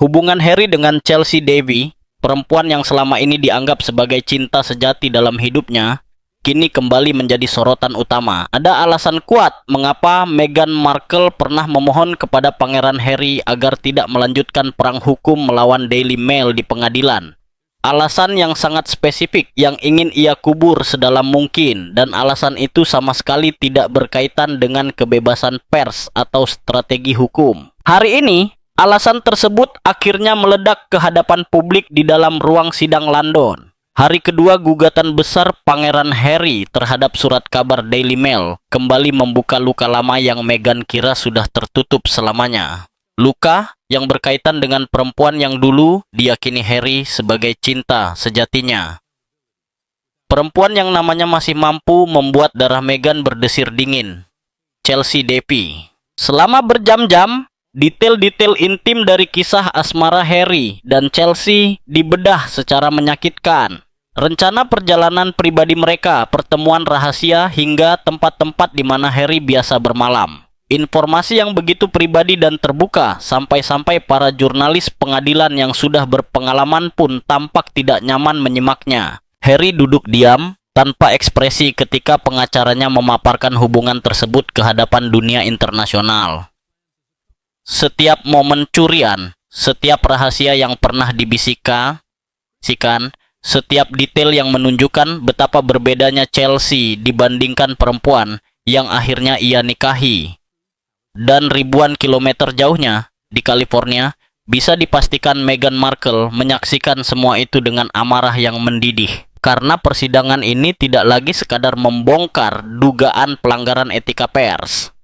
Hubungan Harry dengan Chelsea Davy, perempuan yang selama ini dianggap sebagai cinta sejati dalam hidupnya, kini kembali menjadi sorotan utama. Ada alasan kuat mengapa Meghan Markle pernah memohon kepada Pangeran Harry agar tidak melanjutkan perang hukum melawan Daily Mail di pengadilan. Alasan yang sangat spesifik yang ingin ia kubur sedalam mungkin, dan alasan itu sama sekali tidak berkaitan dengan kebebasan pers atau strategi hukum. Hari ini, alasan tersebut akhirnya meledak ke hadapan publik di dalam ruang sidang London. Hari kedua gugatan besar Pangeran Harry terhadap surat kabar Daily Mail kembali membuka luka lama yang Meghan kira sudah tertutup selamanya. Luka yang berkaitan dengan perempuan yang dulu diyakini Harry sebagai cinta sejatinya. Perempuan yang namanya masih mampu membuat darah Meghan berdesir dingin. Chelsea Davy. Selama berjam-jam, detail-detail intim dari kisah asmara Harry dan Chelsea dibedah secara menyakitkan. Rencana perjalanan pribadi mereka, pertemuan rahasia, hingga tempat-tempat di mana Harry biasa bermalam. Informasi yang begitu pribadi dan terbuka, sampai-sampai para jurnalis pengadilan yang sudah berpengalaman pun tampak tidak nyaman menyimaknya. Harry duduk diam, tanpa ekspresi ketika pengacaranya memaparkan hubungan tersebut ke hadapan dunia internasional. Setiap momen curian, setiap rahasia yang pernah dibisikkan, setiap detail yang menunjukkan betapa berbedanya Chelsea dibandingkan perempuan yang akhirnya ia nikahi, dan ribuan kilometer jauhnya di California, bisa dipastikan Meghan Markle menyaksikan semua itu dengan amarah yang mendidih. Karena persidangan ini tidak lagi sekadar membongkar dugaan pelanggaran etika pers.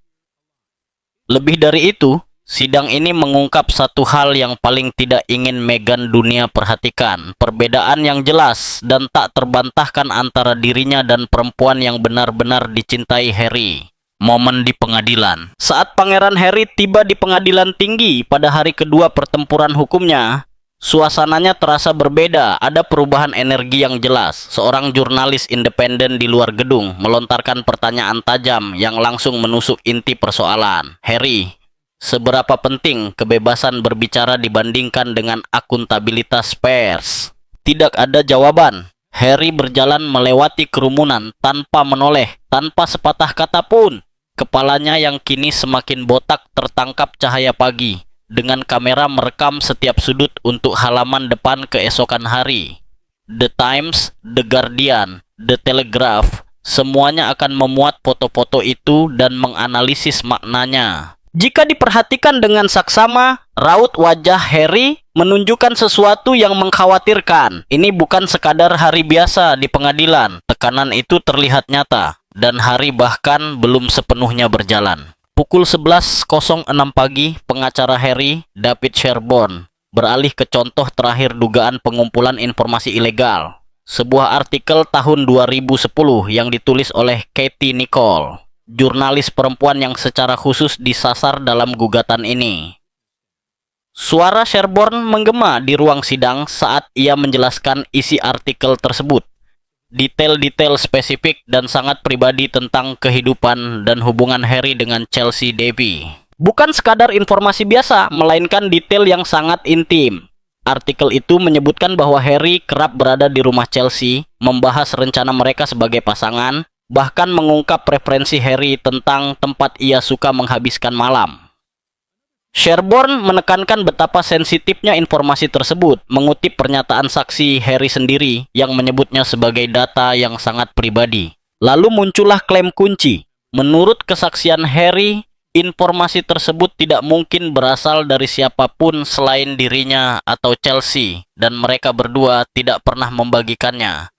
Lebih dari itu, sidang ini mengungkap satu hal yang paling tidak ingin Meghan dunia perhatikan. Perbedaan yang jelas dan tak terbantahkan antara dirinya dan perempuan yang benar-benar dicintai Harry. Momen di pengadilan. Saat Pangeran Harry tiba di pengadilan tinggi pada hari kedua pertempuran hukumnya, suasananya terasa berbeda. Ada perubahan energi yang jelas. Seorang jurnalis independen di luar gedung melontarkan pertanyaan tajam yang langsung menusuk inti persoalan. Harry, seberapa penting kebebasan berbicara dibandingkan dengan akuntabilitas pers? Tidak ada jawaban. Harry berjalan melewati kerumunan tanpa menoleh, tanpa sepatah kata pun. Kepalanya yang kini semakin botak tertangkap cahaya pagi, dengan kamera merekam setiap sudut untuk halaman depan keesokan hari. The Times, The Guardian, The Telegraph, semuanya akan memuat foto-foto itu dan menganalisis maknanya. Jika diperhatikan dengan saksama, raut wajah Harry menunjukkan sesuatu yang mengkhawatirkan. Ini bukan sekadar hari biasa di pengadilan. Tekanan itu terlihat nyata, dan hari bahkan belum sepenuhnya berjalan. Pukul 11.06 pagi, pengacara Harry, David Sherborne, beralih ke contoh terakhir dugaan pengumpulan informasi ilegal. Sebuah artikel tahun 2010 yang ditulis oleh Katie Nicholl, jurnalis perempuan yang secara khusus disasar dalam gugatan ini. Suara Sherborne menggema di ruang sidang saat ia menjelaskan isi artikel tersebut. Detail-detail spesifik dan sangat pribadi tentang kehidupan dan hubungan Harry dengan Chelsea Davy. Bukan sekadar informasi biasa, melainkan detail yang sangat intim. Artikel itu menyebutkan bahwa Harry kerap berada di rumah Chelsea, membahas rencana mereka sebagai pasangan, bahkan mengungkap preferensi Harry tentang tempat ia suka menghabiskan malam. Sherborne menekankan betapa sensitifnya informasi tersebut, mengutip pernyataan saksi Harry sendiri yang menyebutnya sebagai data yang sangat pribadi. Lalu muncullah klaim kunci. Menurut kesaksian Harry, informasi tersebut tidak mungkin berasal dari siapapun selain dirinya atau Chelsea, dan mereka berdua tidak pernah membagikannya.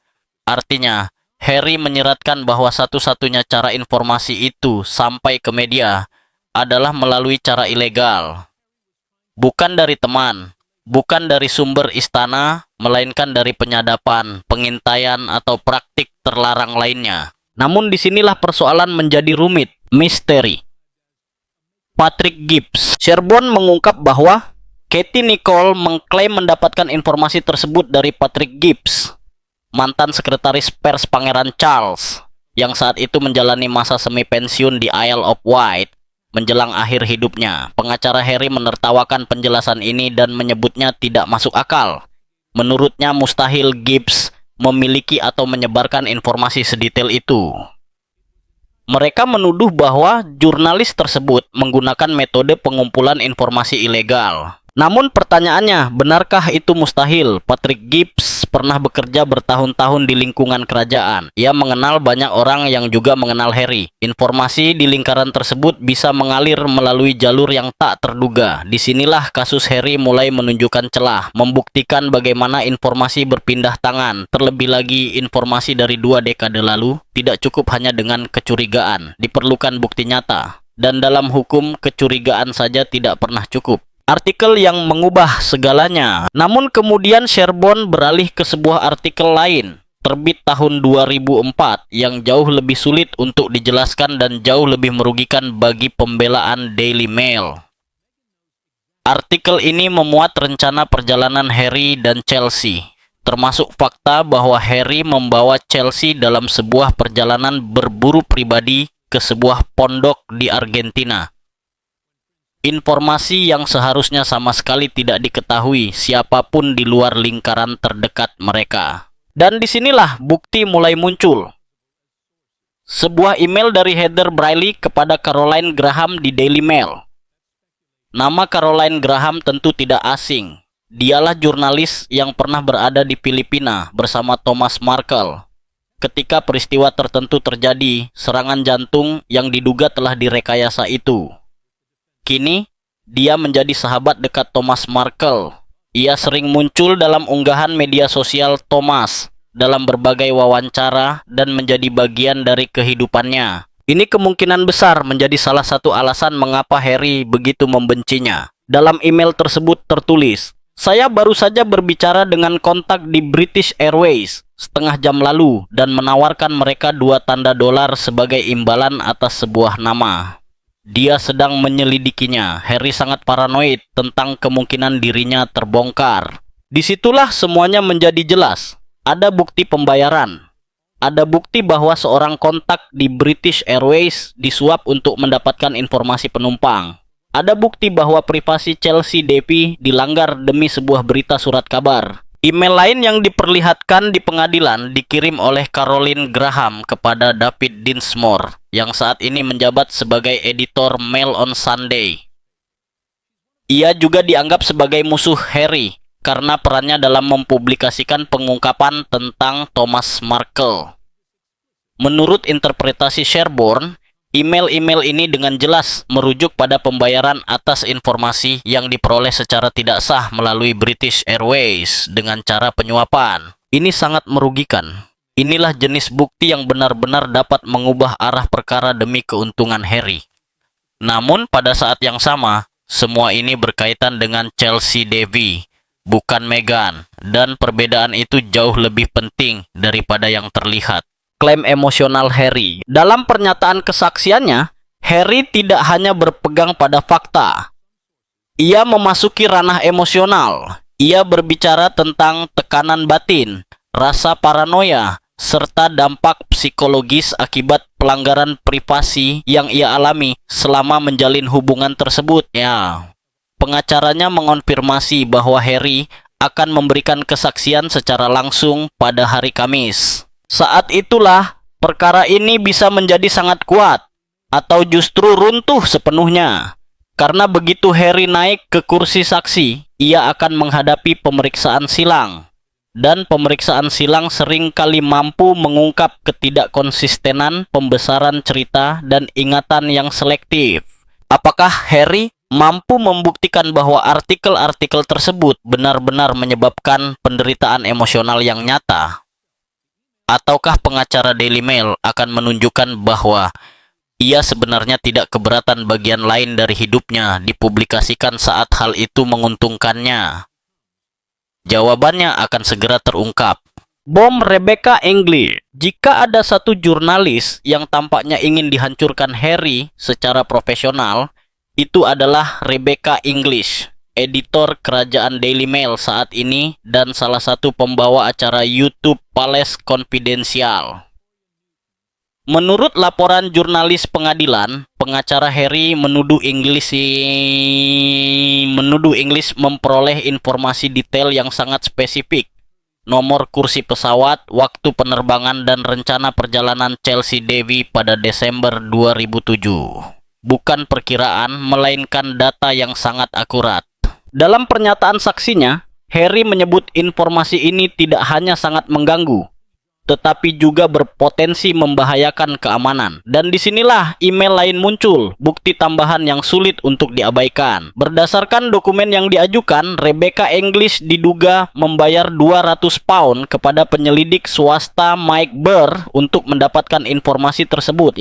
Artinya, Harry menyeratkan bahwa satu-satunya cara informasi itu sampai ke media adalah melalui cara ilegal. Bukan dari teman, bukan dari sumber istana, melainkan dari penyadapan, pengintaian, atau praktik terlarang lainnya. Namun disinilah persoalan menjadi rumit, misteri. Patrick Gibbs. Sherborne mengungkap bahwa Katie Nicholl mengklaim mendapatkan informasi tersebut dari Patrick Gibbs, mantan sekretaris pers Pangeran Charles, yang saat itu menjalani masa semi pensiun di Isle of Wight. menjelang akhir hidupnya. Pengacara Harry menertawakan penjelasan ini dan menyebutnya tidak masuk akal. Menurutnya mustahil Gibbs memiliki atau menyebarkan informasi sedetail itu. Mereka menuduh bahwa jurnalis tersebut menggunakan metode pengumpulan informasi ilegal. Namun pertanyaannya, benarkah itu mustahil? Patrick Gibbs pernah bekerja bertahun-tahun di lingkungan kerajaan. Ia mengenal banyak orang yang juga mengenal Harry. Informasi di lingkaran tersebut bisa mengalir melalui jalur yang tak terduga. Disinilah kasus Harry mulai menunjukkan celah, membuktikan bagaimana informasi berpindah tangan. Terlebih lagi, informasi dari 2 dekade lalu tidak cukup hanya dengan kecurigaan. Diperlukan bukti nyata. Dan dalam hukum, kecurigaan saja tidak pernah cukup. Artikel yang mengubah segalanya. Namun kemudian Sherborne beralih ke sebuah artikel lain, terbit tahun 2004, yang jauh lebih sulit untuk dijelaskan dan jauh lebih merugikan bagi pembelaan Daily Mail. Artikel ini memuat rencana perjalanan Harry dan Chelsea, termasuk fakta bahwa Harry membawa Chelsea dalam sebuah perjalanan berburu pribadi ke sebuah pondok di Argentina. Informasi yang seharusnya sama sekali tidak diketahui siapapun di luar lingkaran terdekat mereka. Dan disinilah bukti mulai muncul. Sebuah email dari Heather Brierley kepada Caroline Graham di Daily Mail. Nama Caroline Graham tentu tidak asing. Dialah jurnalis yang pernah berada di Filipina bersama Thomas Markle. Ketika peristiwa tertentu terjadi, serangan jantung yang diduga telah direkayasa itu. Kini, dia menjadi sahabat dekat Thomas Markle. Ia sering muncul dalam unggahan media sosial Thomas, dalam berbagai wawancara, dan menjadi bagian dari kehidupannya. Ini kemungkinan besar menjadi salah satu alasan mengapa Harry begitu membencinya. Dalam email tersebut tertulis, "Saya baru saja berbicara dengan kontak di British Airways setengah jam lalu dan menawarkan mereka $2 sebagai imbalan atas sebuah nama. Dia sedang menyelidikinya." Harry sangat paranoid tentang kemungkinan dirinya terbongkar. Disitulah semuanya menjadi jelas. Ada bukti pembayaran. Ada bukti bahwa seorang kontak di British Airways disuap untuk mendapatkan informasi penumpang. Ada bukti bahwa privasi Chelsea Davy dilanggar demi sebuah berita surat kabar. Email lain yang diperlihatkan di pengadilan dikirim oleh Caroline Graham kepada David Dinsmore, yang saat ini menjabat sebagai editor Mail on Sunday. Ia juga dianggap sebagai musuh Harry karena perannya dalam mempublikasikan pengungkapan tentang Thomas Markle. Menurut interpretasi Sherborne, email-email ini dengan jelas merujuk pada pembayaran atas informasi yang diperoleh secara tidak sah melalui British Airways dengan cara penyuapan. Ini sangat merugikan. Inilah jenis bukti yang benar-benar dapat mengubah arah perkara demi keuntungan Harry. Namun pada saat yang sama, semua ini berkaitan dengan Chelsea Davy, bukan Meghan, dan perbedaan itu jauh lebih penting daripada yang terlihat. Klaim emosional Harry. Dalam pernyataan kesaksiannya, Harry tidak hanya berpegang pada fakta. Ia memasuki ranah emosional. Ia berbicara tentang tekanan batin, rasa paranoia, serta dampak psikologis akibat pelanggaran privasi yang ia alami selama menjalin hubungan tersebut. Pengacaranya mengonfirmasi bahwa Harry akan memberikan kesaksian secara langsung pada hari Kamis. Saat itulah perkara ini bisa menjadi sangat kuat atau justru runtuh sepenuhnya. Karena begitu Harry naik ke kursi saksi, ia akan menghadapi pemeriksaan silang. Dan pemeriksaan silang sering kali mampu mengungkap ketidakkonsistenan, pembesaran cerita, dan ingatan yang selektif. Apakah Harry mampu membuktikan bahwa artikel-artikel tersebut benar-benar menyebabkan penderitaan emosional yang nyata? Ataukah pengacara Daily Mail akan menunjukkan bahwa ia sebenarnya tidak keberatan bagian lain dari hidupnya dipublikasikan saat hal itu menguntungkannya? Jawabannya akan segera terungkap. Bom Rebecca English. Jika ada satu jurnalis yang tampaknya ingin dihancurkan Harry secara profesional, itu adalah Rebecca English, editor kerajaan Daily Mail saat ini dan salah satu pembawa acara YouTube Palace Confidential. Menurut laporan jurnalis pengadilan, pengacara Harry menuduh English memperoleh informasi detail yang sangat spesifik. Nomor kursi pesawat, waktu penerbangan, dan rencana perjalanan Chelsea Davy pada Desember 2007. Bukan perkiraan, melainkan data yang sangat akurat. Dalam pernyataan saksinya, Harry menyebut informasi ini tidak hanya sangat mengganggu, tetapi juga berpotensi membahayakan keamanan. Dan disinilah email lain muncul, bukti tambahan yang sulit untuk diabaikan. Berdasarkan dokumen yang diajukan, Rebecca English diduga membayar 200 pound kepada penyelidik swasta Mike Burr untuk mendapatkan informasi tersebut,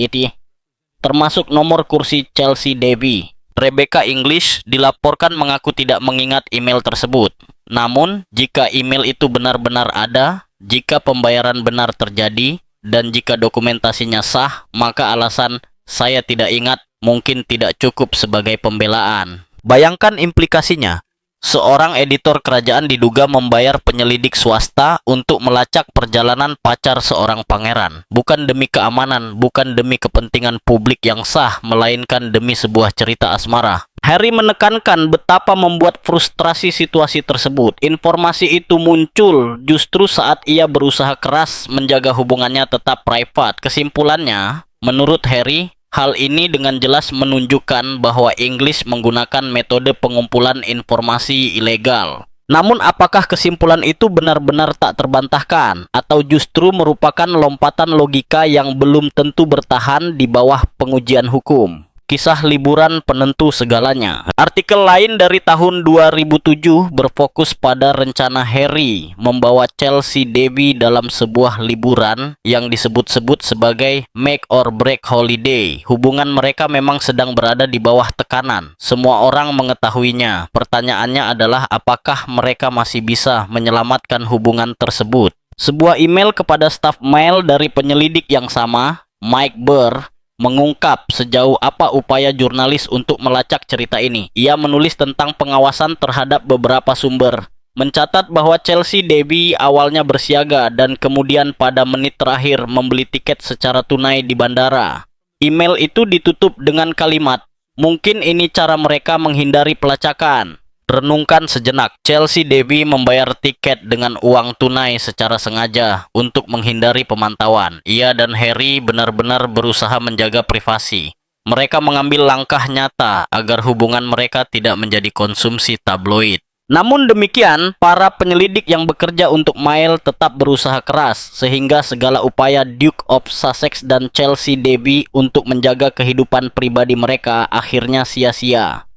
termasuk nomor kursi Chelsea Davy. Rebecca English dilaporkan mengaku tidak mengingat email tersebut. Namun, jika email itu benar-benar ada, jika pembayaran benar terjadi, dan jika dokumentasinya sah, maka alasan "saya tidak ingat" mungkin tidak cukup sebagai pembelaan. Bayangkan implikasinya. Seorang editor kerajaan diduga membayar penyelidik swasta untuk melacak perjalanan pacar seorang pangeran. Bukan demi keamanan, bukan demi kepentingan publik yang sah, melainkan demi sebuah cerita asmara. Harry menekankan betapa membuat frustrasi situasi tersebut. Informasi itu muncul justru saat ia berusaha keras menjaga hubungannya tetap private. Kesimpulannya, menurut Harry, hal ini dengan jelas menunjukkan bahwa English menggunakan metode pengumpulan informasi ilegal. Namun apakah kesimpulan itu benar-benar tak terbantahkan, atau justru merupakan lompatan logika yang belum tentu bertahan di bawah pengujian hukum? Kisah liburan penentu segalanya. Artikel lain dari tahun 2007 berfokus pada rencana Harry membawa Chelsea Davy dalam sebuah liburan yang disebut-sebut sebagai make or break holiday. Hubungan mereka memang sedang berada di bawah tekanan. Semua orang mengetahuinya. Pertanyaannya adalah apakah mereka masih bisa menyelamatkan hubungan tersebut. Sebuah email kepada staf mail dari penyelidik yang sama, Mike Burr, mengungkap sejauh apa upaya jurnalis untuk melacak cerita ini. Ia menulis tentang pengawasan terhadap beberapa sumber, mencatat bahwa Chelsea Davy awalnya bersiaga dan kemudian pada menit terakhir membeli tiket secara tunai di bandara. Email itu ditutup dengan kalimat, "Mungkin ini cara mereka menghindari pelacakan." Renungkan sejenak, Chelsea Davy membayar tiket dengan uang tunai secara sengaja untuk menghindari pemantauan. Ia dan Harry benar-benar berusaha menjaga privasi. Mereka mengambil langkah nyata agar hubungan mereka tidak menjadi konsumsi tabloid. Namun demikian, para penyelidik yang bekerja untuk Mail tetap berusaha keras, sehingga segala upaya Duke of Sussex dan Chelsea Davy untuk menjaga kehidupan pribadi mereka akhirnya sia-sia.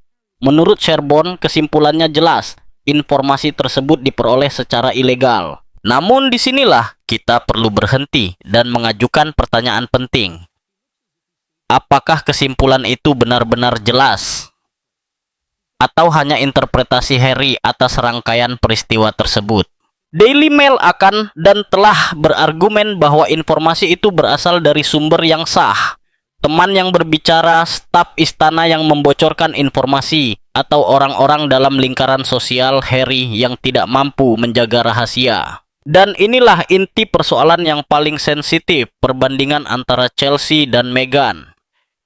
Menurut Sherborne, kesimpulannya jelas, informasi tersebut diperoleh secara ilegal. Namun disinilah kita perlu berhenti dan mengajukan pertanyaan penting. Apakah kesimpulan itu benar-benar jelas? Atau hanya interpretasi Harry atas rangkaian peristiwa tersebut? Daily Mail akan dan telah berargumen bahwa informasi itu berasal dari sumber yang sah. Teman yang berbicara, staf istana yang membocorkan informasi, atau orang-orang dalam lingkaran sosial Harry yang tidak mampu menjaga rahasia. Dan inilah inti persoalan yang paling sensitif, perbandingan antara Chelsea dan Meghan.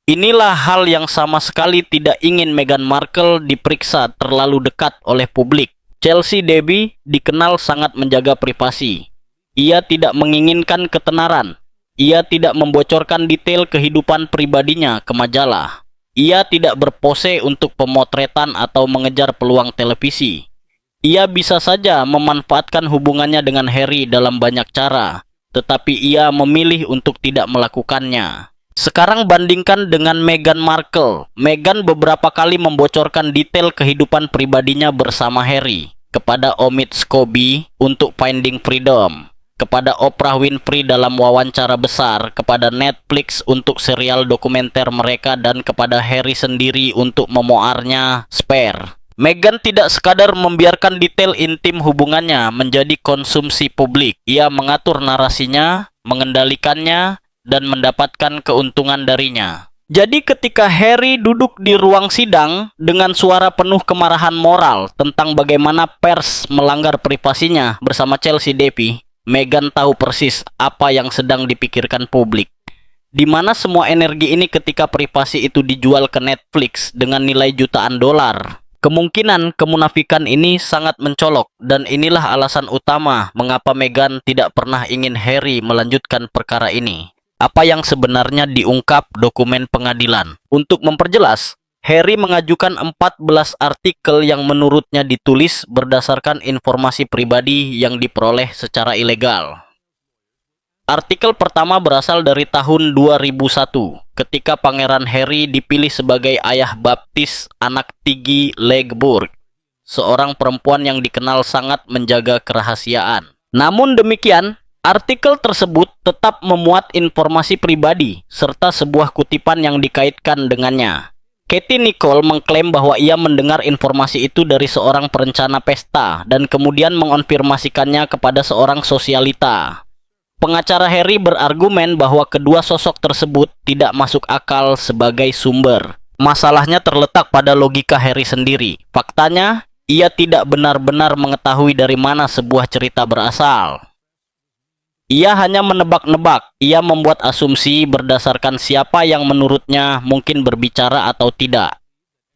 Inilah hal yang sama sekali tidak ingin Meghan Markle diperiksa terlalu dekat oleh publik. Chelsea Davy dikenal sangat menjaga privasi. Ia tidak menginginkan ketenaran. Ia tidak membocorkan detail kehidupan pribadinya ke majalah. Ia tidak berpose untuk pemotretan atau mengejar peluang televisi. Ia bisa saja memanfaatkan hubungannya dengan Harry dalam banyak cara, tetapi ia memilih untuk tidak melakukannya. Sekarang bandingkan dengan Meghan Markle. Meghan beberapa kali membocorkan detail kehidupan pribadinya bersama Harry kepada Omid Scobie untuk Finding Freedom, kepada Oprah Winfrey dalam wawancara besar, kepada Netflix untuk serial dokumenter mereka, dan kepada Harry sendiri untuk memoarnya Spare. Meghan tidak sekadar membiarkan detail intim hubungannya menjadi konsumsi publik. Ia mengatur narasinya, mengendalikannya, dan mendapatkan keuntungan darinya. Jadi ketika Harry duduk di ruang sidang dengan suara penuh kemarahan moral tentang bagaimana pers melanggar privasinya bersama Chelsea Davy, Meghan tahu persis apa yang sedang dipikirkan publik. Di mana semua energi ini ketika privasi itu dijual ke Netflix dengan nilai jutaan dolar. Kemungkinan kemunafikan ini sangat mencolok, dan inilah alasan utama mengapa Meghan tidak pernah ingin Harry melanjutkan perkara ini. Apa yang sebenarnya diungkap dokumen pengadilan? Untuk memperjelas, Harry mengajukan 14 artikel yang menurutnya ditulis berdasarkan informasi pribadi yang diperoleh secara ilegal. Artikel pertama berasal dari tahun 2001, ketika Pangeran Harry dipilih sebagai ayah baptis anak Tiggy Legburg, seorang perempuan yang dikenal sangat menjaga kerahasiaan. Namun demikian, artikel tersebut tetap memuat informasi pribadi, serta sebuah kutipan yang dikaitkan dengannya. Katie Nicholl mengklaim bahwa ia mendengar informasi itu dari seorang perencana pesta, dan kemudian mengonfirmasikannya kepada seorang sosialita. Pengacara Harry berargumen bahwa kedua sosok tersebut tidak masuk akal sebagai sumber. Masalahnya terletak pada logika Harry sendiri. Faktanya, ia tidak benar-benar mengetahui dari mana sebuah cerita berasal. Ia hanya menebak-nebak. Ia membuat asumsi berdasarkan siapa yang menurutnya mungkin berbicara atau tidak.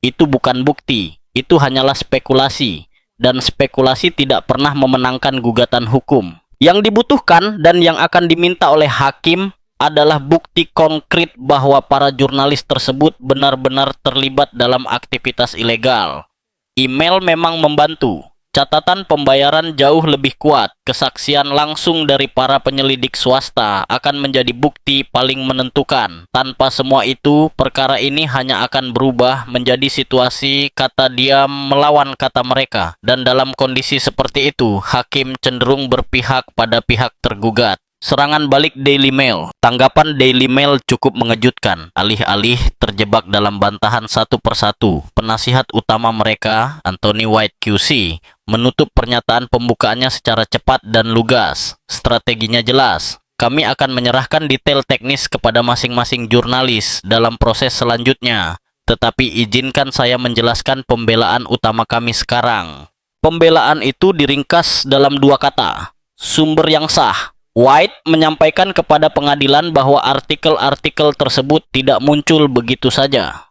Itu bukan bukti, itu hanyalah spekulasi. Dan spekulasi tidak pernah memenangkan gugatan hukum. Yang dibutuhkan dan yang akan diminta oleh hakim adalah bukti konkret bahwa para jurnalis tersebut benar-benar terlibat dalam aktivitas ilegal. Email memang membantu. Catatan pembayaran jauh lebih kuat. Kesaksian langsung dari para penyelidik swasta akan menjadi bukti paling menentukan. Tanpa semua itu, perkara ini hanya akan berubah menjadi situasi kata dia melawan kata mereka. Dan dalam kondisi seperti itu, hakim cenderung berpihak pada pihak tergugat. Serangan balik Daily Mail. Tanggapan Daily Mail cukup mengejutkan. Alih-alih terjebak dalam bantahan satu persatu, penasihat utama mereka, Anthony White QC, menutup pernyataan pembukaannya secara cepat dan lugas. Strateginya jelas. Kami akan menyerahkan detail teknis kepada masing-masing jurnalis dalam proses selanjutnya. Tetapi izinkan saya menjelaskan pembelaan utama kami sekarang. Pembelaan itu diringkas dalam dua kata. Sumber yang sah. White menyampaikan kepada pengadilan bahwa artikel-artikel tersebut tidak muncul begitu saja.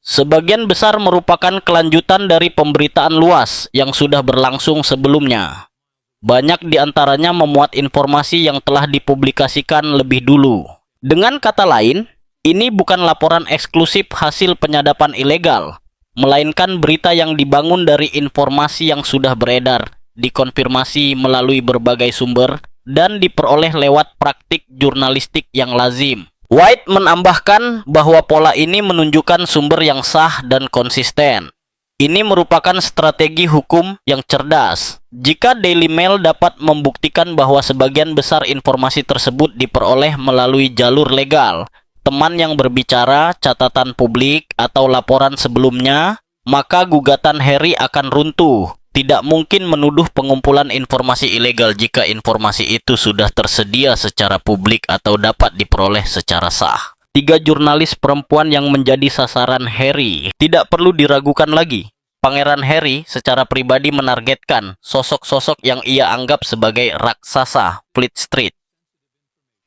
Sebagian besar merupakan kelanjutan dari pemberitaan luas yang sudah berlangsung sebelumnya. Banyak di antaranya memuat informasi yang telah dipublikasikan lebih dulu. Dengan kata lain, ini bukan laporan eksklusif hasil penyadapan ilegal, melainkan berita yang dibangun dari informasi yang sudah beredar, dikonfirmasi melalui berbagai sumber, dan diperoleh lewat praktik jurnalistik yang lazim. White menambahkan bahwa pola ini menunjukkan sumber yang sah dan konsisten. Ini merupakan strategi hukum yang cerdas. Jika Daily Mail dapat membuktikan bahwa sebagian besar informasi tersebut diperoleh melalui jalur legal, teman yang berbicara, catatan publik, atau laporan sebelumnya, maka gugatan Harry akan runtuh. Tidak mungkin menuduh pengumpulan informasi ilegal jika informasi itu sudah tersedia secara publik atau dapat diperoleh secara sah. 3 jurnalis perempuan yang menjadi sasaran Harry tidak perlu diragukan lagi. Pangeran Harry secara pribadi menargetkan sosok-sosok yang ia anggap sebagai raksasa Fleet Street.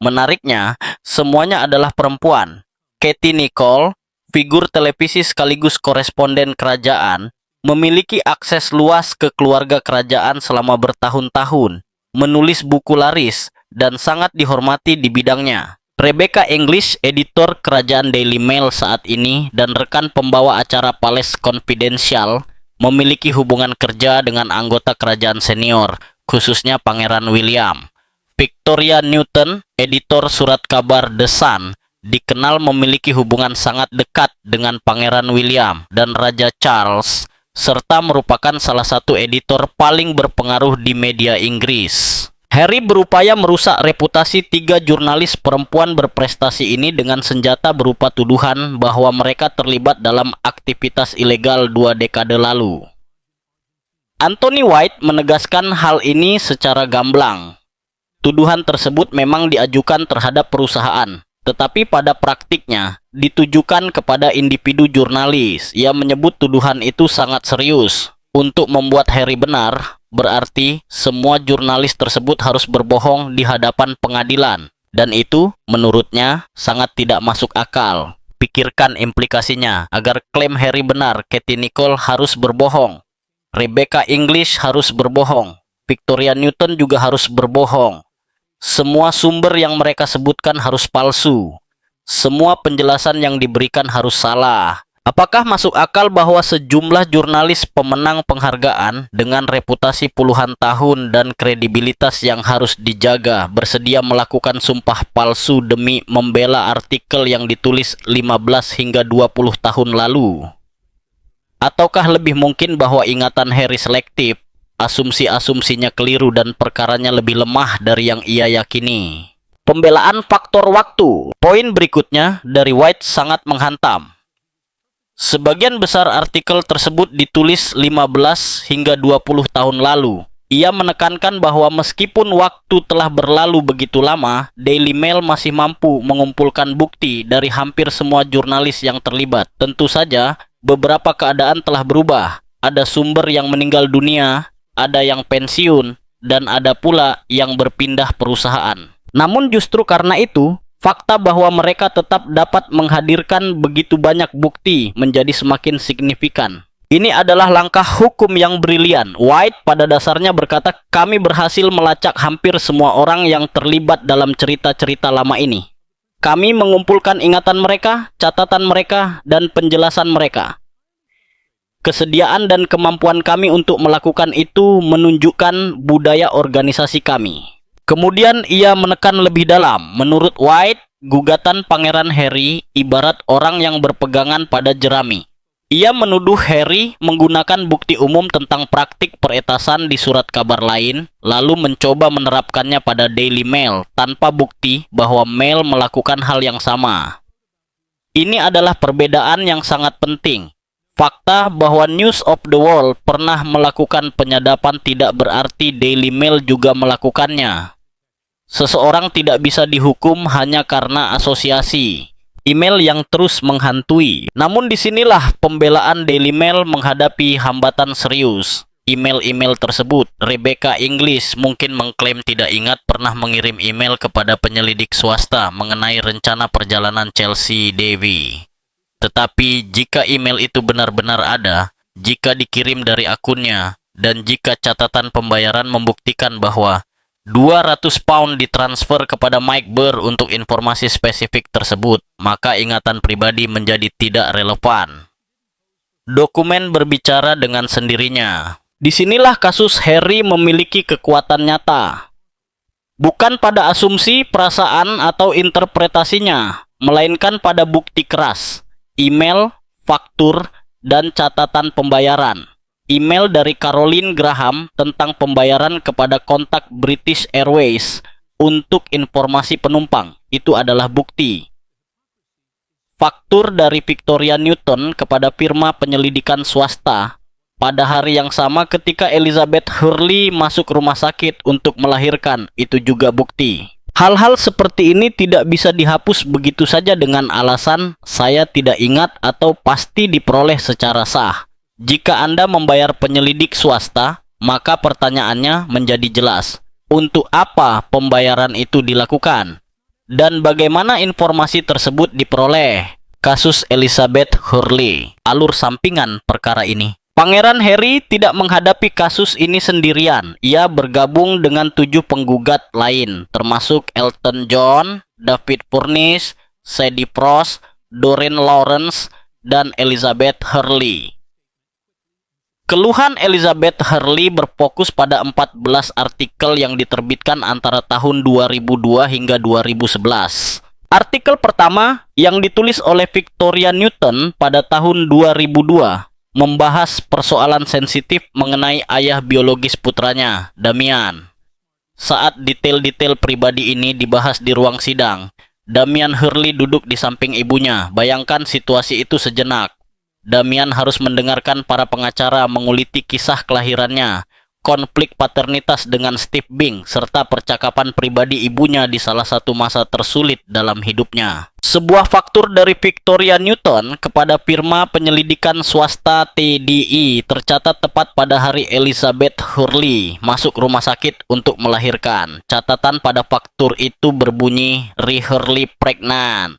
Menariknya, semuanya adalah perempuan. Katie Nicholl, figur televisi sekaligus koresponden kerajaan, memiliki akses luas ke keluarga kerajaan selama bertahun-tahun, menulis buku laris, dan sangat dihormati di bidangnya. Rebecca English, editor kerajaan Daily Mail saat ini, dan rekan pembawa acara Palace Confidential, memiliki hubungan kerja dengan anggota kerajaan senior, khususnya Pangeran William. Victoria Newton, editor surat kabar The Sun, dikenal memiliki hubungan sangat dekat dengan Pangeran William dan Raja Charles, serta merupakan salah satu editor paling berpengaruh di media Inggris. Harry berupaya merusak reputasi 3 jurnalis perempuan berprestasi ini dengan senjata berupa tuduhan bahwa mereka terlibat dalam aktivitas ilegal 2 dekade lalu. Anthony White menegaskan hal ini secara gamblang. Tuduhan tersebut memang diajukan terhadap perusahaan, tetapi pada praktiknya ditujukan kepada individu jurnalis. Ia menyebut tuduhan itu sangat serius. Untuk membuat Harry benar, berarti semua jurnalis tersebut harus berbohong di hadapan pengadilan. Dan itu, menurutnya, sangat tidak masuk akal. Pikirkan implikasinya. Agar klaim Harry benar, Katie Nicole harus berbohong. Rebecca English harus berbohong. Victoria Newton juga harus berbohong. Semua sumber yang mereka sebutkan harus palsu. Semua penjelasan yang diberikan harus salah. Apakah masuk akal bahwa sejumlah jurnalis pemenang penghargaan dengan reputasi puluhan tahun dan kredibilitas yang harus dijaga bersedia melakukan sumpah palsu demi membela artikel yang ditulis 15 hingga 20 tahun lalu? Ataukah lebih mungkin bahwa ingatan Harry selektif, asumsi-asumsinya keliru dan perkaranya lebih lemah dari yang ia yakini? Pembelaan faktor waktu. Poin berikutnya dari White sangat menghantam. Sebagian besar artikel tersebut ditulis 15 hingga 20 tahun lalu. Ia menekankan bahwa meskipun waktu telah berlalu begitu lama, Daily Mail masih mampu mengumpulkan bukti dari hampir semua jurnalis yang terlibat. Tentu saja, beberapa keadaan telah berubah. Ada sumber yang meninggal dunia, ada yang pensiun, dan ada pula yang berpindah perusahaan. Namun justru karena itu, fakta bahwa mereka tetap dapat menghadirkan begitu banyak bukti menjadi semakin signifikan. Ini adalah langkah hukum yang brilian. White pada dasarnya berkata, kami berhasil melacak hampir semua orang yang terlibat dalam cerita-cerita lama ini. Kami mengumpulkan ingatan mereka, catatan mereka, dan penjelasan mereka. Kesediaan dan kemampuan kami untuk melakukan itu menunjukkan budaya organisasi kami. Kemudian ia menekan lebih dalam. Menurut White, gugatan Pangeran Harry ibarat orang yang berpegangan pada jerami. Ia menuduh Harry menggunakan bukti umum tentang praktik peretasan di surat kabar lain, lalu mencoba menerapkannya pada Daily Mail tanpa bukti bahwa Mail melakukan hal yang sama. Ini adalah perbedaan yang sangat penting. Fakta bahwa News of the World pernah melakukan penyadapan tidak berarti Daily Mail juga melakukannya. Seseorang tidak bisa dihukum hanya karena asosiasi. Email yang terus menghantui. Namun disinilah pembelaan Daily Mail menghadapi hambatan serius. Email-email tersebut, Rebecca English mungkin mengklaim tidak ingat pernah mengirim email kepada penyelidik swasta mengenai rencana perjalanan Chelsea Davy. Tetapi jika email itu benar-benar ada, jika dikirim dari akunnya, dan jika catatan pembayaran membuktikan bahwa 200 pound ditransfer kepada Mike Burr untuk informasi spesifik tersebut, maka ingatan pribadi menjadi tidak relevan. Dokumen berbicara dengan sendirinya. Disinilah kasus Harry memiliki kekuatan nyata. Bukan pada asumsi, perasaan, atau interpretasinya, melainkan pada bukti keras, email, faktur, dan catatan pembayaran. Email dari Caroline Graham tentang pembayaran kepada kontak British Airways untuk informasi penumpang. Itu adalah bukti. Faktur dari Victoria Newton kepada firma penyelidikan swasta pada hari yang sama ketika Elizabeth Hurley masuk rumah sakit untuk melahirkan. Itu juga bukti. Hal-hal seperti ini tidak bisa dihapus begitu saja dengan alasan saya tidak ingat atau pasti diperoleh secara sah. Jika Anda membayar penyelidik swasta, maka pertanyaannya menjadi jelas. Untuk apa pembayaran itu dilakukan? Dan bagaimana informasi tersebut diperoleh? Kasus Elizabeth Hurley. Alur sampingan perkara ini. Pangeran Harry tidak menghadapi kasus ini sendirian. Ia bergabung dengan 7 penggugat lain, termasuk Elton John, David Furnish, Sadie Frost, Doreen Lawrence, dan Elizabeth Hurley. Keluhan Elizabeth Hurley berfokus pada 14 artikel yang diterbitkan antara tahun 2002 hingga 2011. Artikel pertama yang ditulis oleh Victoria Newton pada tahun 2002 membahas persoalan sensitif mengenai ayah biologis putranya, Damian. Saat detail-detail pribadi ini dibahas di ruang sidang, Damian Hurley duduk di samping ibunya. Bayangkan situasi itu sejenak. Damian harus mendengarkan para pengacara menguliti kisah kelahirannya, konflik paternitas dengan Steve Bing, serta percakapan pribadi ibunya di salah satu masa tersulit dalam hidupnya. Sebuah faktur dari Victoria Newton kepada firma penyelidikan swasta TDI tercatat tepat pada hari Elizabeth Hurley masuk rumah sakit untuk melahirkan. Catatan pada faktur itu berbunyi, "Re Hurley pregnant."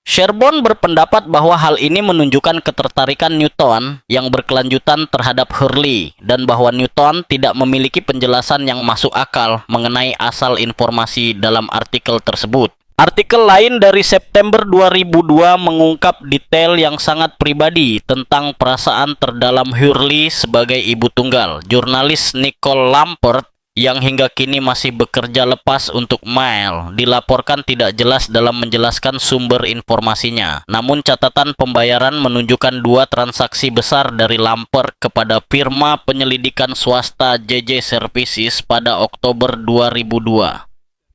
Sherborne berpendapat bahwa hal ini menunjukkan ketertarikan Newton yang berkelanjutan terhadap Hurley dan bahwa Newton tidak memiliki penjelasan yang masuk akal mengenai asal informasi dalam artikel tersebut. Artikel lain dari September 2002 mengungkap detail yang sangat pribadi tentang perasaan terdalam Hurley sebagai ibu tunggal. Jurnalis Nicole Lampert yang hingga kini masih bekerja lepas untuk Mail dilaporkan tidak jelas dalam menjelaskan sumber informasinya. Namun catatan pembayaran menunjukkan dua transaksi besar dari Lampert kepada firma penyelidikan swasta JJ Services pada Oktober 2002.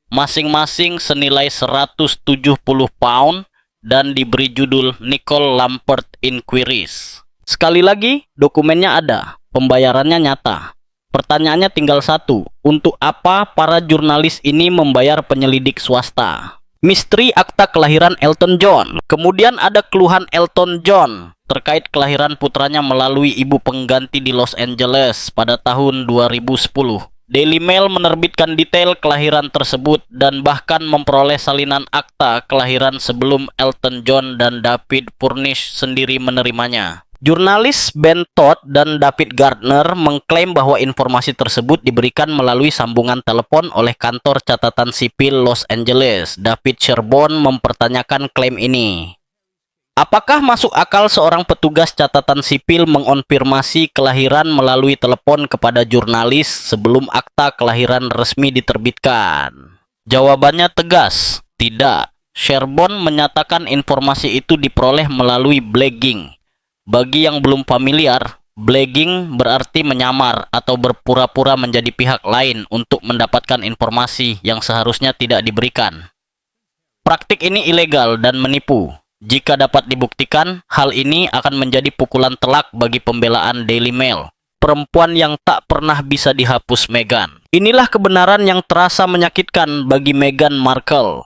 Masing-masing senilai 170 pound dan diberi judul Nicole Lampert Inquiries. Sekali lagi, dokumennya ada, pembayarannya nyata. Pertanyaannya tinggal satu, untuk apa para jurnalis ini membayar penyelidik swasta? Misteri akta kelahiran Elton John. Kemudian ada keluhan Elton John terkait kelahiran putranya melalui ibu pengganti di Los Angeles pada tahun 2010. Daily Mail menerbitkan detail kelahiran tersebut dan bahkan memperoleh salinan akta kelahiran sebelum Elton John dan David Furnish sendiri menerimanya. Jurnalis Ben Todd dan David Gardner mengklaim bahwa informasi tersebut diberikan melalui sambungan telepon oleh kantor catatan sipil Los Angeles. David Sherborne mempertanyakan klaim ini. Apakah masuk akal seorang petugas catatan sipil mengonfirmasi kelahiran melalui telepon kepada jurnalis sebelum akta kelahiran resmi diterbitkan? Jawabannya tegas, tidak. Sherborne menyatakan informasi itu diperoleh melalui blagging. Bagi yang belum familiar, blagging berarti menyamar atau berpura-pura menjadi pihak lain untuk mendapatkan informasi yang seharusnya tidak diberikan. Praktik ini ilegal dan menipu. Jika dapat dibuktikan, hal ini akan menjadi pukulan telak bagi pembelaan Daily Mail, perempuan yang tak pernah bisa dihapus Meghan. Inilah kebenaran yang terasa menyakitkan bagi Meghan Markle.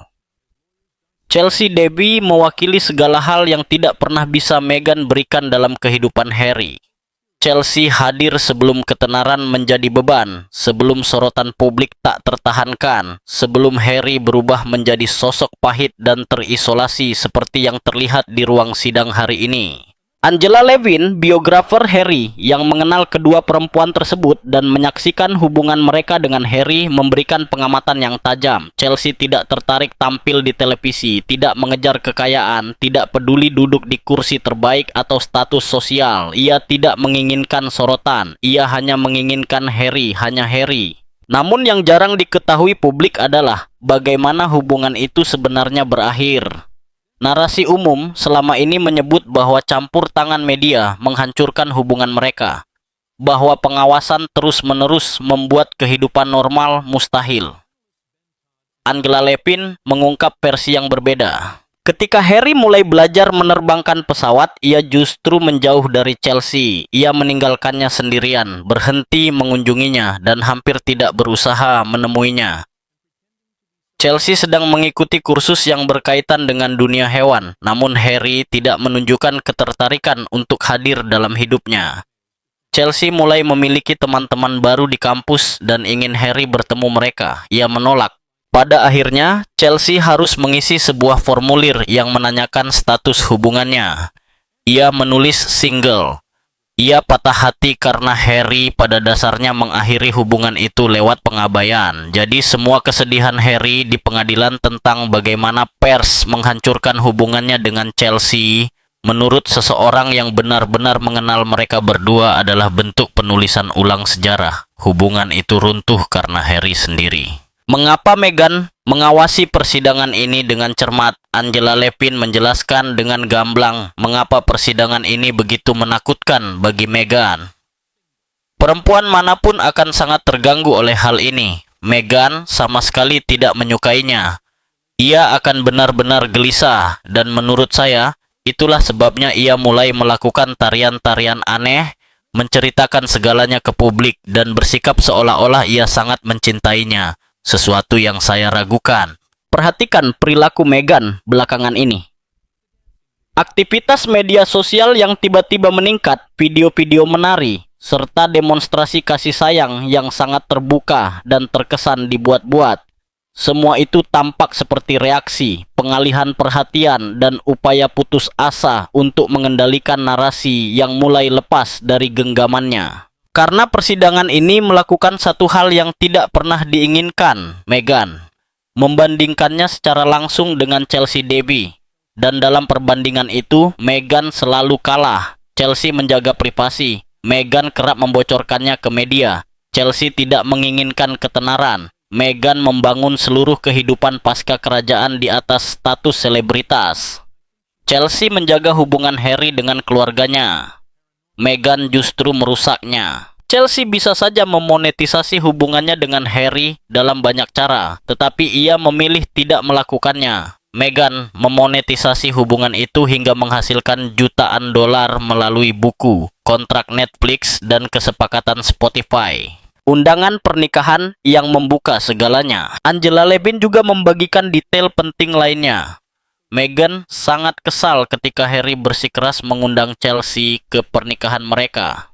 Chelsea Devi mewakili segala hal yang tidak pernah bisa Meghan berikan dalam kehidupan Harry. Chelsea hadir sebelum ketenaran menjadi beban, sebelum sorotan publik tak tertahankan, sebelum Harry berubah menjadi sosok pahit dan terisolasi seperti yang terlihat di ruang sidang hari ini. Angela Levin, biografer Harry yang mengenal kedua perempuan tersebut dan menyaksikan hubungan mereka dengan Harry, memberikan pengamatan yang tajam. Chelsea tidak tertarik tampil di televisi, tidak mengejar kekayaan, tidak peduli duduk di kursi terbaik atau status sosial. Ia tidak menginginkan sorotan, ia hanya menginginkan Harry, hanya Harry. Namun yang jarang diketahui publik adalah bagaimana hubungan itu sebenarnya berakhir. Narasi umum selama ini menyebut bahwa campur tangan media menghancurkan hubungan mereka, bahwa pengawasan terus-menerus membuat kehidupan normal mustahil. Angela Levin mengungkap versi yang berbeda. Ketika Harry mulai belajar menerbangkan pesawat, ia justru menjauh dari Chelsea. Ia meninggalkannya sendirian, berhenti mengunjunginya, dan hampir tidak berusaha menemuinya. Chelsea sedang mengikuti kursus yang berkaitan dengan dunia hewan, namun Harry tidak menunjukkan ketertarikan untuk hadir dalam hidupnya. Chelsea mulai memiliki teman-teman baru di kampus dan ingin Harry bertemu mereka. Ia menolak. Pada akhirnya, Chelsea harus mengisi sebuah formulir yang menanyakan status hubungannya. Ia menulis single. Ia patah hati karena Harry pada dasarnya mengakhiri hubungan itu lewat pengabaian. Jadi semua kesedihan Harry di pengadilan tentang bagaimana pers menghancurkan hubungannya dengan Chelsea, menurut seseorang yang benar-benar mengenal mereka berdua, adalah bentuk penulisan ulang sejarah. Hubungan itu runtuh karena Harry sendiri. Mengapa Meghan mengawasi persidangan ini dengan cermat? Angela Levin menjelaskan dengan gamblang mengapa persidangan ini begitu menakutkan bagi Meghan. Perempuan manapun akan sangat terganggu oleh hal ini. Meghan sama sekali tidak menyukainya. Ia akan benar-benar gelisah, dan menurut saya, itulah sebabnya ia mulai melakukan tarian-tarian aneh, menceritakan segalanya ke publik dan bersikap seolah-olah ia sangat mencintainya, sesuatu yang saya ragukan. Perhatikan perilaku Meghan belakangan ini. Aktivitas media sosial yang tiba-tiba meningkat, video-video menari, serta demonstrasi kasih sayang yang sangat terbuka dan terkesan dibuat-buat. Semua itu tampak seperti reaksi, pengalihan perhatian, dan upaya putus asa untuk mengendalikan narasi yang mulai lepas dari genggamannya. Karena persidangan ini melakukan satu hal yang tidak pernah diinginkan Meghan, membandingkannya secara langsung dengan Chelsea Devi. Dan dalam perbandingan itu, Meghan selalu kalah. Chelsea menjaga privasi, Meghan kerap membocorkannya ke media. Chelsea tidak menginginkan ketenaran. Meghan membangun seluruh kehidupan pasca kerajaan di atas status selebritas. Chelsea menjaga hubungan Harry dengan keluarganya. Meghan justru merusaknya. Chelsea bisa saja memonetisasi hubungannya dengan Harry dalam banyak cara, tetapi ia memilih tidak melakukannya. Meghan memonetisasi hubungan itu hingga menghasilkan jutaan dolar melalui buku, kontrak Netflix, dan kesepakatan Spotify. Undangan pernikahan yang membuka segalanya. Angela Levin juga membagikan detail penting lainnya. Meghan sangat kesal ketika Harry bersikeras mengundang Chelsea ke pernikahan mereka.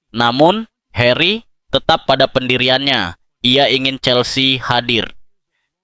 Namun, Harry tetap pada pendiriannya. Ia ingin Chelsea hadir.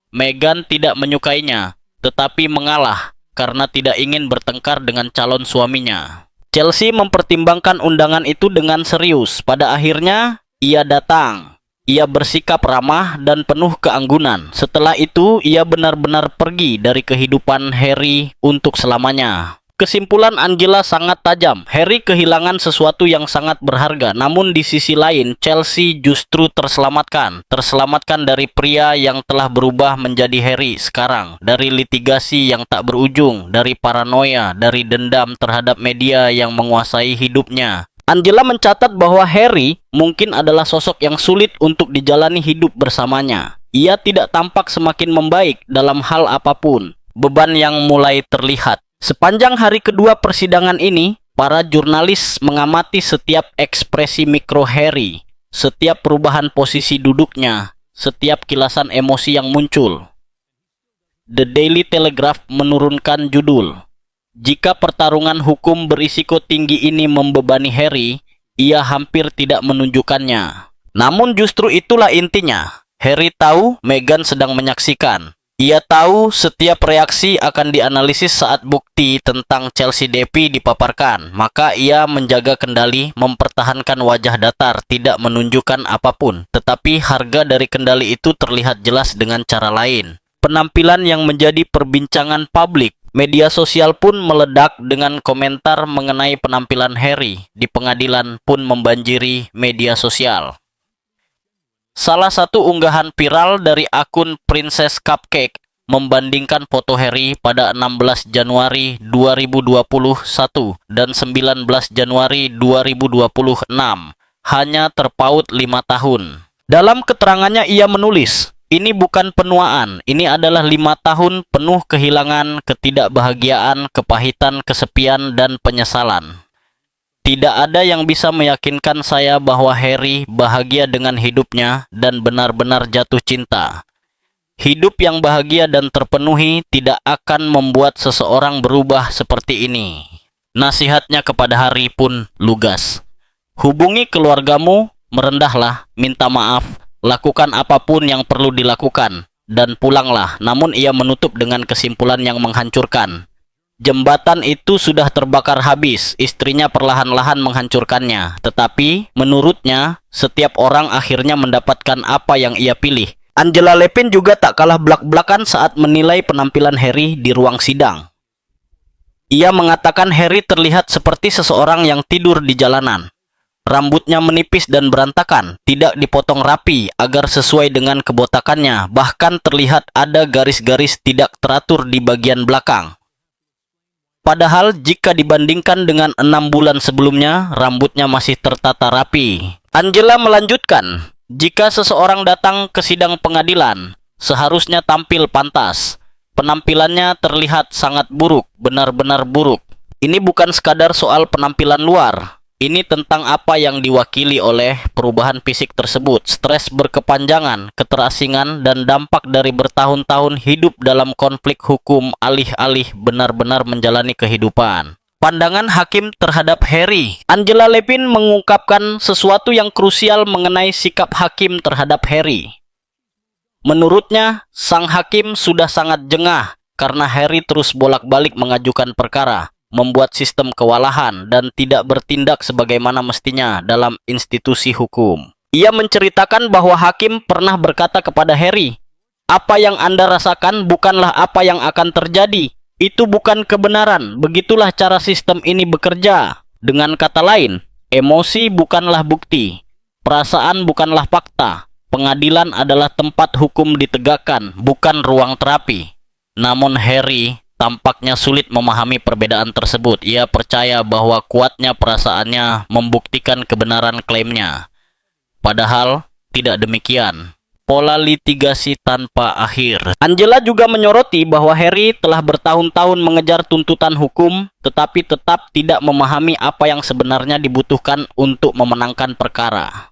Meghan tidak menyukainya, tetapi mengalah karena tidak ingin bertengkar dengan calon suaminya. Chelsea mempertimbangkan undangan itu dengan serius. Pada akhirnya, ia datang. Ia bersikap ramah dan penuh keanggunan. Setelah itu, ia benar-benar pergi dari kehidupan Harry untuk selamanya. Kesimpulan Angela sangat tajam. Harry kehilangan sesuatu yang sangat berharga. Namun di sisi lain, Chelsea justru terselamatkan. Terselamatkan dari pria yang telah berubah menjadi Harry sekarang. Dari litigasi yang tak berujung. Dari paranoia. Dari dendam terhadap media yang menguasai hidupnya. Angela mencatat bahwa Harry mungkin adalah sosok yang sulit untuk dijalani hidup bersamanya. Ia tidak tampak semakin membaik dalam hal apapun. Beban yang mulai terlihat. Sepanjang hari kedua persidangan ini, para jurnalis mengamati setiap ekspresi mikro Harry, setiap perubahan posisi duduknya, setiap kilasan emosi yang muncul. The Daily Telegraph menurunkan judul, "Jika pertarungan hukum berisiko tinggi ini membebani Harry, ia hampir tidak menunjukkannya." Namun justru itulah intinya. Harry tahu Meghan sedang menyaksikan. Ia tahu setiap reaksi akan dianalisis saat bukti tentang Chelsea Devi dipaparkan. Maka ia menjaga kendali, mempertahankan wajah datar, tidak menunjukkan apapun. Tetapi harga dari kendali itu terlihat jelas dengan cara lain. Penampilan yang menjadi perbincangan publik. Media sosial pun meledak dengan komentar mengenai penampilan Harry. Di pengadilan pun membanjiri media sosial. Salah satu unggahan viral dari akun Princess Cupcake membandingkan foto Harry pada 16 Januari 2021 dan 19 Januari 2026. Hanya terpaut 5 tahun. Dalam keterangannya ia menulis, "Ini bukan penuaan, ini adalah 5 tahun penuh kehilangan, ketidakbahagiaan, kepahitan, kesepian, dan penyesalan. Tidak ada yang bisa meyakinkan saya bahwa Harry bahagia dengan hidupnya dan benar-benar jatuh cinta. Hidup yang bahagia dan terpenuhi tidak akan membuat seseorang berubah seperti ini." Nasihatnya kepada Harry pun lugas. "Hubungi keluargamu, merendahlah, minta maaf, lakukan apapun yang perlu dilakukan, dan pulanglah." Namun ia menutup dengan kesimpulan yang menghancurkan. Jembatan itu sudah terbakar habis, istrinya perlahan-lahan menghancurkannya. Tetapi, menurutnya, setiap orang akhirnya mendapatkan apa yang ia pilih. Angela Levin juga tak kalah belak-belakan saat menilai penampilan Harry di ruang sidang. Ia mengatakan Harry terlihat seperti seseorang yang tidur di jalanan. Rambutnya menipis dan berantakan, tidak dipotong rapi agar sesuai dengan kebotakannya. Bahkan terlihat ada garis-garis tidak teratur di bagian belakang. Padahal jika dibandingkan dengan 6 bulan sebelumnya, rambutnya masih tertata rapi. Angela melanjutkan, "Jika seseorang datang ke sidang pengadilan, seharusnya tampil pantas. Penampilannya terlihat sangat buruk, benar-benar buruk. Ini bukan sekadar soal penampilan luar. Ini tentang apa yang diwakili oleh perubahan fisik tersebut, stres berkepanjangan, keterasingan, dan dampak dari bertahun-tahun hidup dalam konflik hukum alih-alih benar-benar menjalani kehidupan. Pandangan hakim terhadap Harry. Angela Levin mengungkapkan sesuatu yang krusial mengenai sikap hakim terhadap Harry. Menurutnya, sang hakim sudah sangat jengah karena Harry terus bolak-balik mengajukan perkara, membuat sistem kewalahan, dan tidak bertindak sebagaimana mestinya dalam institusi hukum. Ia menceritakan bahwa hakim pernah berkata kepada Harry, "Apa yang Anda rasakan bukanlah apa yang akan terjadi. Itu bukan kebenaran. Begitulah cara sistem ini bekerja." Dengan kata lain, emosi bukanlah bukti. Perasaan bukanlah fakta. Pengadilan adalah tempat hukum ditegakkan, bukan ruang terapi. Namun Harry tampaknya sulit memahami perbedaan tersebut. Ia percaya bahwa kuatnya perasaannya membuktikan kebenaran klaimnya. Padahal tidak demikian. Pola litigasi tanpa akhir. Angela juga menyoroti bahwa Harry telah bertahun-tahun mengejar tuntutan hukum, tetapi tetap tidak memahami apa yang sebenarnya dibutuhkan untuk memenangkan perkara.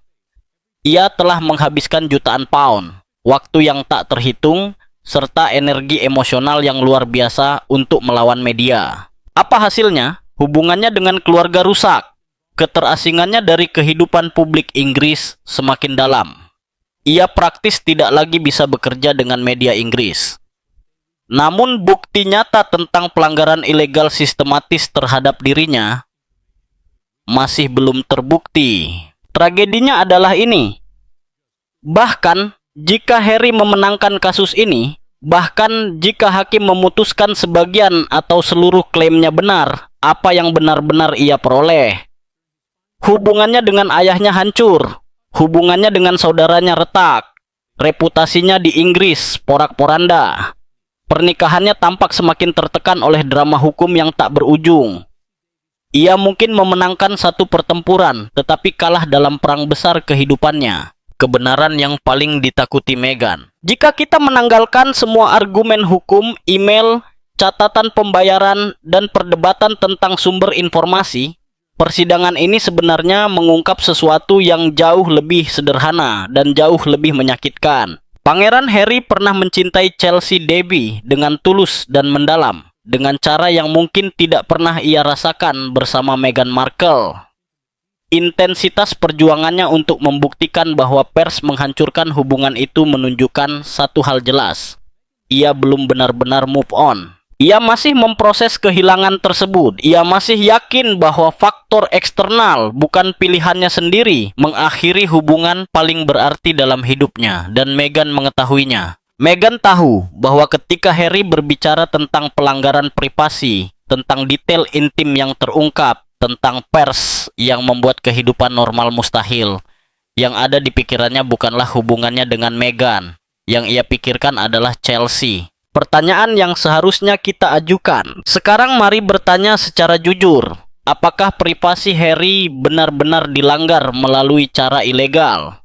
Ia telah menghabiskan jutaan pound, waktu yang tak terhitung, serta energi emosional yang luar biasa untuk melawan media. Apa hasilnya? Hubungannya dengan keluarga rusak. Keterasingannya dari kehidupan publik Inggris semakin dalam. Ia praktis tidak lagi bisa bekerja dengan media Inggris. Namun bukti nyata tentang pelanggaran ilegal sistematis terhadap dirinya masih belum terbukti. Tragedinya adalah ini. Bahkan jika Harry memenangkan kasus ini, bahkan jika hakim memutuskan sebagian atau seluruh klaimnya benar, apa yang benar-benar ia peroleh? Hubungannya dengan ayahnya hancur, hubungannya dengan saudaranya retak, reputasinya di Inggris porak-poranda, pernikahannya tampak semakin tertekan oleh drama hukum yang tak berujung. Ia mungkin memenangkan satu pertempuran, tetapi kalah dalam perang besar kehidupannya. Kebenaran yang paling ditakuti Meghan. Jika kita menanggalkan semua argumen hukum, email, catatan pembayaran, dan perdebatan tentang sumber informasi, persidangan ini sebenarnya mengungkap sesuatu yang jauh lebih sederhana dan jauh lebih menyakitkan. Pangeran Harry pernah mencintai Chelsea Davy dengan tulus dan mendalam, dengan cara yang mungkin tidak pernah ia rasakan bersama Meghan Markle. Intensitas perjuangannya untuk membuktikan bahwa pers menghancurkan hubungan itu menunjukkan satu hal jelas. Ia belum benar-benar move on. Ia masih memproses kehilangan tersebut. Ia masih yakin bahwa faktor eksternal, bukan pilihannya sendiri, mengakhiri hubungan paling berarti dalam hidupnya, dan Meghan mengetahuinya. Meghan tahu bahwa ketika Harry berbicara tentang pelanggaran privasi, tentang detail intim yang terungkap, tentang pers yang membuat kehidupan normal mustahil, yang ada di pikirannya bukanlah hubungannya dengan Meghan. Yang ia pikirkan adalah Chelsea. Pertanyaan yang seharusnya kita ajukan. Sekarang mari bertanya secara jujur. Apakah privasi Harry benar-benar dilanggar melalui cara ilegal?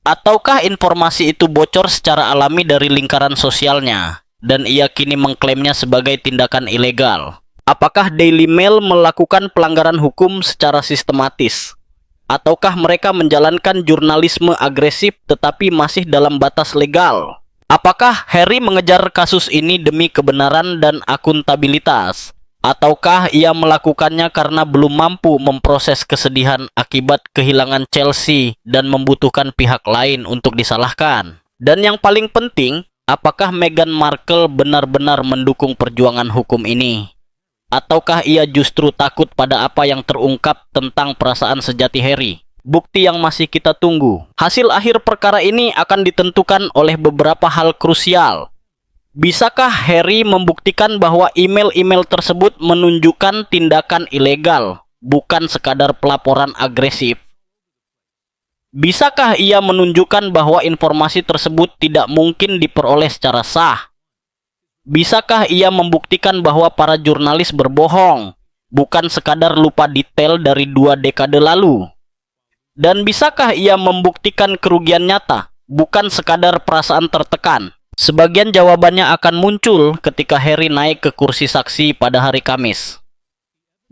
Ataukah informasi itu bocor secara alami dari lingkaran sosialnya, dan ia kini mengklaimnya sebagai tindakan ilegal? Apakah Daily Mail melakukan pelanggaran hukum secara sistematis? Ataukah mereka menjalankan jurnalisme agresif tetapi masih dalam batas legal? Apakah Harry mengejar kasus ini demi kebenaran dan akuntabilitas? Ataukah ia melakukannya karena belum mampu memproses kesedihan akibat kehilangan Chelsea dan membutuhkan pihak lain untuk disalahkan? Dan yang paling penting, apakah Meghan Markle benar-benar mendukung perjuangan hukum ini? Ataukah ia justru takut pada apa yang terungkap tentang perasaan sejati Harry? Bukti yang masih kita tunggu. Hasil akhir perkara ini akan ditentukan oleh beberapa hal krusial. Bisakah Harry membuktikan bahwa email-email tersebut menunjukkan tindakan ilegal, bukan sekadar pelaporan agresif? Bisakah ia menunjukkan bahwa informasi tersebut tidak mungkin diperoleh secara sah? Bisakah ia membuktikan bahwa para jurnalis berbohong, bukan sekadar lupa detail dari 2 dekade lalu? Dan bisakah ia membuktikan kerugian nyata, bukan sekadar perasaan tertekan? Sebagian jawabannya akan muncul ketika Harry naik ke kursi saksi pada hari Kamis.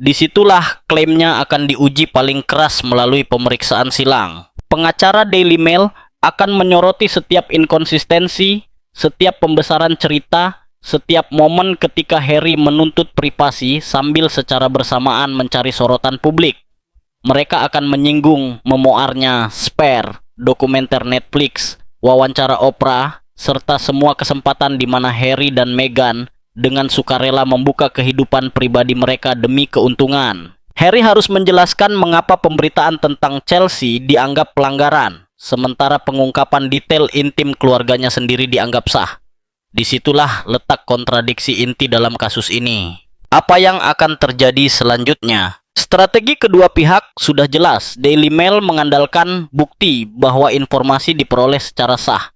Disitulah klaimnya akan diuji paling keras melalui pemeriksaan silang. Pengacara Daily Mail akan menyoroti setiap inkonsistensi, setiap pembesaran cerita, setiap momen ketika Harry menuntut privasi sambil secara bersamaan mencari sorotan publik. Mereka akan menyinggung memoarnya Spare, dokumenter Netflix, wawancara Oprah, serta semua kesempatan di mana Harry dan Meghan dengan sukarela membuka kehidupan pribadi mereka demi keuntungan. Harry harus menjelaskan mengapa pemberitaan tentang Chelsea dianggap pelanggaran, sementara pengungkapan detail intim keluarganya sendiri dianggap sah. Disitulah letak kontradiksi inti dalam kasus ini. Apa yang akan terjadi selanjutnya? Strategi kedua pihak sudah jelas. Daily Mail mengandalkan bukti bahwa informasi diperoleh secara sah.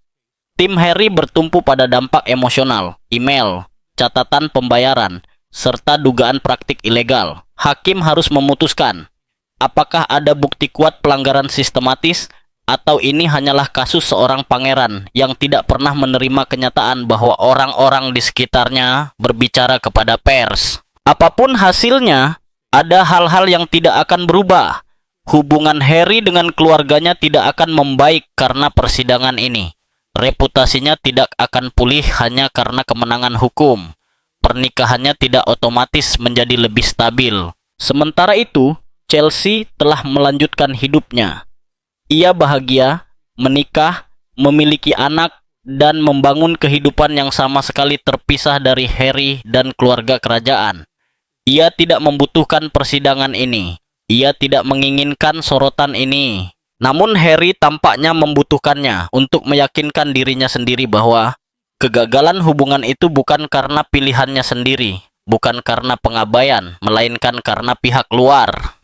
Tim Harry bertumpu pada dampak emosional, email, catatan pembayaran, serta dugaan praktik ilegal. Hakim harus memutuskan apakah ada bukti kuat pelanggaran sistematis atau ini hanyalah kasus seorang pangeran yang tidak pernah menerima kenyataan bahwa orang-orang di sekitarnya berbicara kepada pers. Apapun hasilnya, ada hal-hal yang tidak akan berubah. Hubungan Harry dengan keluarganya tidak akan membaik karena persidangan ini. Reputasinya tidak akan pulih hanya karena kemenangan hukum. Pernikahannya tidak otomatis menjadi lebih stabil. Sementara itu, Chelsea telah melanjutkan hidupnya. Ia bahagia, menikah, memiliki anak, dan membangun kehidupan yang sama sekali terpisah dari Harry dan keluarga kerajaan. Ia tidak membutuhkan persidangan ini. Ia tidak menginginkan sorotan ini. Namun Harry tampaknya membutuhkannya untuk meyakinkan dirinya sendiri bahwa kegagalan hubungan itu bukan karena pilihannya sendiri, bukan karena pengabaian, melainkan karena pihak luar.